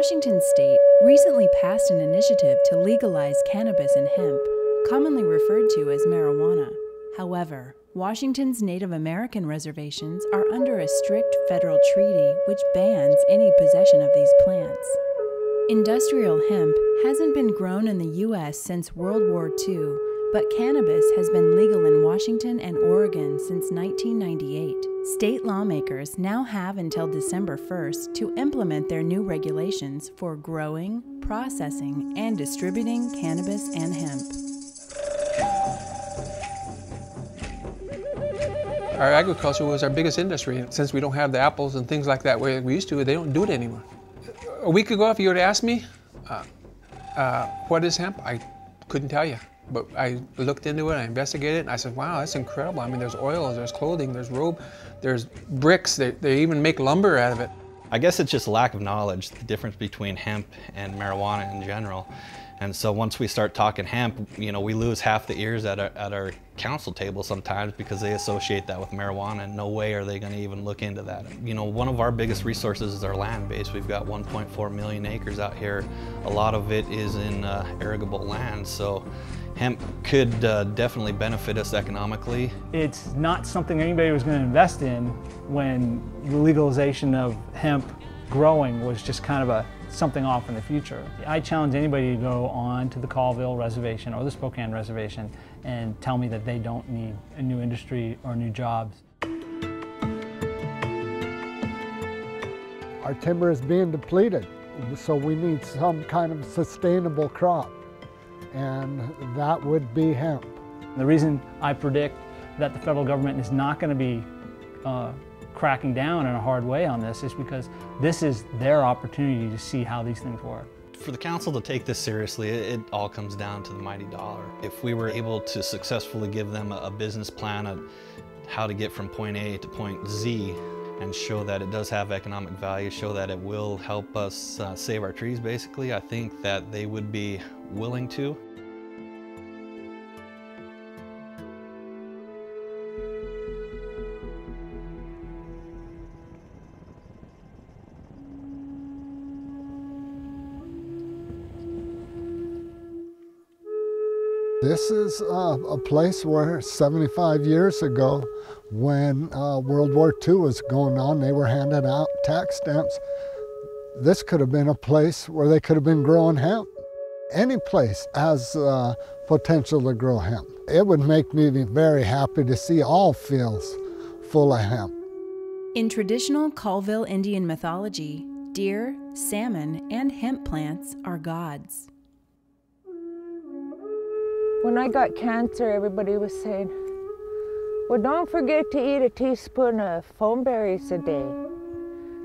Washington state recently passed an initiative to legalize cannabis and hemp, commonly referred to as marijuana. However, Washington's Native American reservations are under a strict federal treaty which bans any possession of these plants. Industrial hemp hasn't been grown in the U.S. since World War II, but cannabis has been legal in Washington and Oregon since 1998. State lawmakers now have until December 1st to implement their new regulations for growing, processing, and distributing cannabis and hemp. Our agriculture was our biggest industry. Since we don't have the apples and things like that where we used to, they don't do it anymore. A week ago, if you were to ask me, what is hemp? I couldn't tell you. But I looked into it, I investigated it, and I said, wow, that's incredible. I mean, there's oils, there's clothing, there's rope, there's bricks, they even make lumber out of it. I guess it's just lack of knowledge, the difference between hemp and marijuana in general. And so once we start talking hemp, you know, we lose half the ears at our council table sometimes because they associate that with marijuana, and no way are they going to even look into that. You know, one of our biggest resources is our land base. We've got 1.4 million acres out here. A lot of it is in arable land, so hemp could definitely benefit us economically. It's not something anybody was going to invest in when the legalization of hemp growing was just kind of something off in the future. I challenge anybody to go on to the Colville Reservation or the Spokane Reservation and tell me that they don't need a new industry or new jobs. Our timber is being depleted, so we need some kind of sustainable crop, and that would be hemp. The reason I predict that the federal government is not going to be cracking down in a hard way on this is because this is their opportunity to see how these things work. For the council to take this seriously, it all comes down to the mighty dollar. If we were able to successfully give them a business plan of how to get from point A to point Z and show that it does have economic value, show that it will help us save our trees basically, I think that they would be willing to. This is a place where 75 years ago, when World War II was going on, they were handing out tax stamps. This could have been a place where they could have been growing hemp. Any place has potential to grow hemp. It would make me very happy to see all fields full of hemp. In traditional Colville Indian mythology, deer, salmon, and hemp plants are gods. When I got cancer, everybody was saying, well, don't forget to eat a teaspoon of foam berries a day.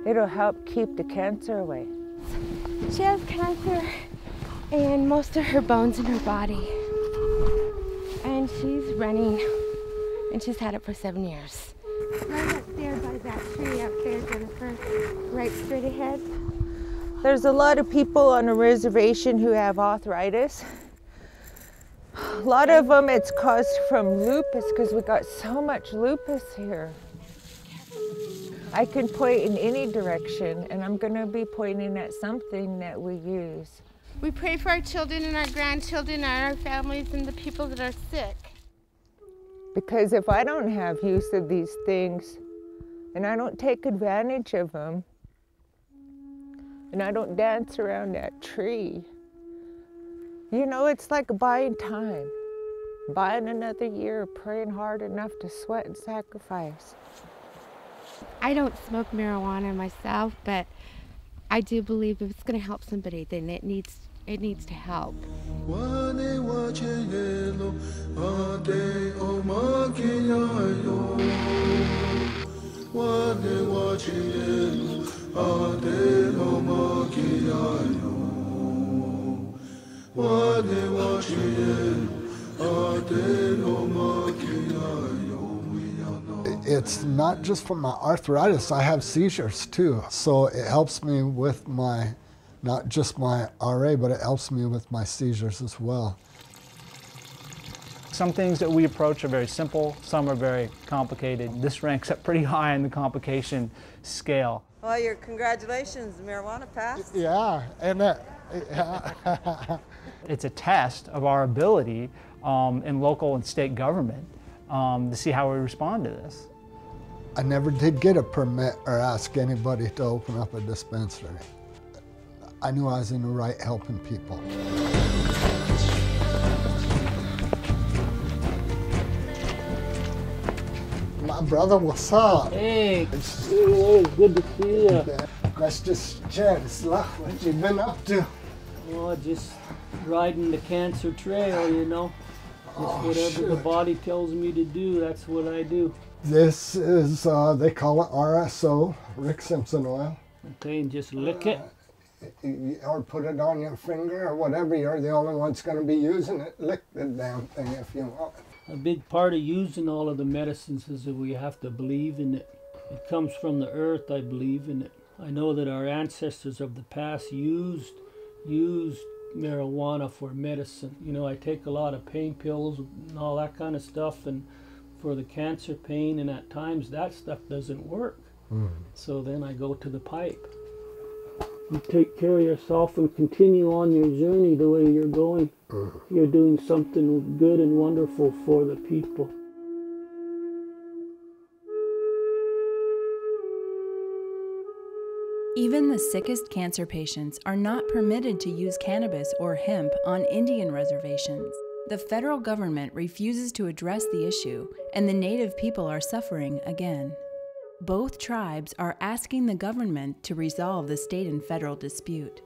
It'll help keep the cancer away. She has cancer in most of her bones in her body. And she's running, and she's had it for 7 years. Right up there by that tree up there, Jennifer, right straight ahead. There's a lot of people on a reservation who have arthritis. A lot of them it's caused from lupus because we got so much lupus here. I can point in any direction, and I'm going to be pointing at something that we use. We pray for our children and our grandchildren and our families and the people that are sick. Because if I don't have use of these things, and I don't take advantage of them, and I don't dance around that tree, you know, it's like buying time, buying another year, praying hard enough to sweat and sacrifice. I don't smoke marijuana myself, but I do believe if it's going to help somebody, then it needs to help. It's not just for my arthritis, I have seizures too. So it helps me with not just my RA, but it helps me with my seizures as well. Some things that we approach are very simple, some are very complicated. This ranks up pretty high in the complication scale. Well, your congratulations, marijuana passed. Yeah, and It's a test of our ability in local and state government to see how we respond to this. I never did get a permit or ask anybody to open up a dispensary. I knew I was in the right helping people. My brother, what's up? Hey, good to see you. Let's just chat. What you been up to? Oh, just riding the cancer trail, you know. Just whatever the body tells me to do, that's what I do. This is, they call it RSO, Rick Simpson oil. Okay, and just lick it. Or put it on your finger or whatever. You're the only one that's going to be using it. Lick the damn thing if you want. A big part of using all of the medicines is that we have to believe in it. It comes from the earth, I believe in it. I know that our ancestors of the past used marijuana for medicine. You know, I take a lot of pain pills and all that kind of stuff, and for the cancer pain, and at times that stuff doesn't work. So then I go to the pipe. You take care of yourself and continue on your journey the way you're going. You're doing something good and wonderful for the people. Even the sickest cancer patients are not permitted to use cannabis or hemp on Indian reservations. The federal government refuses to address the issue, and the native people are suffering again. Both tribes are asking the government to resolve the state and federal dispute.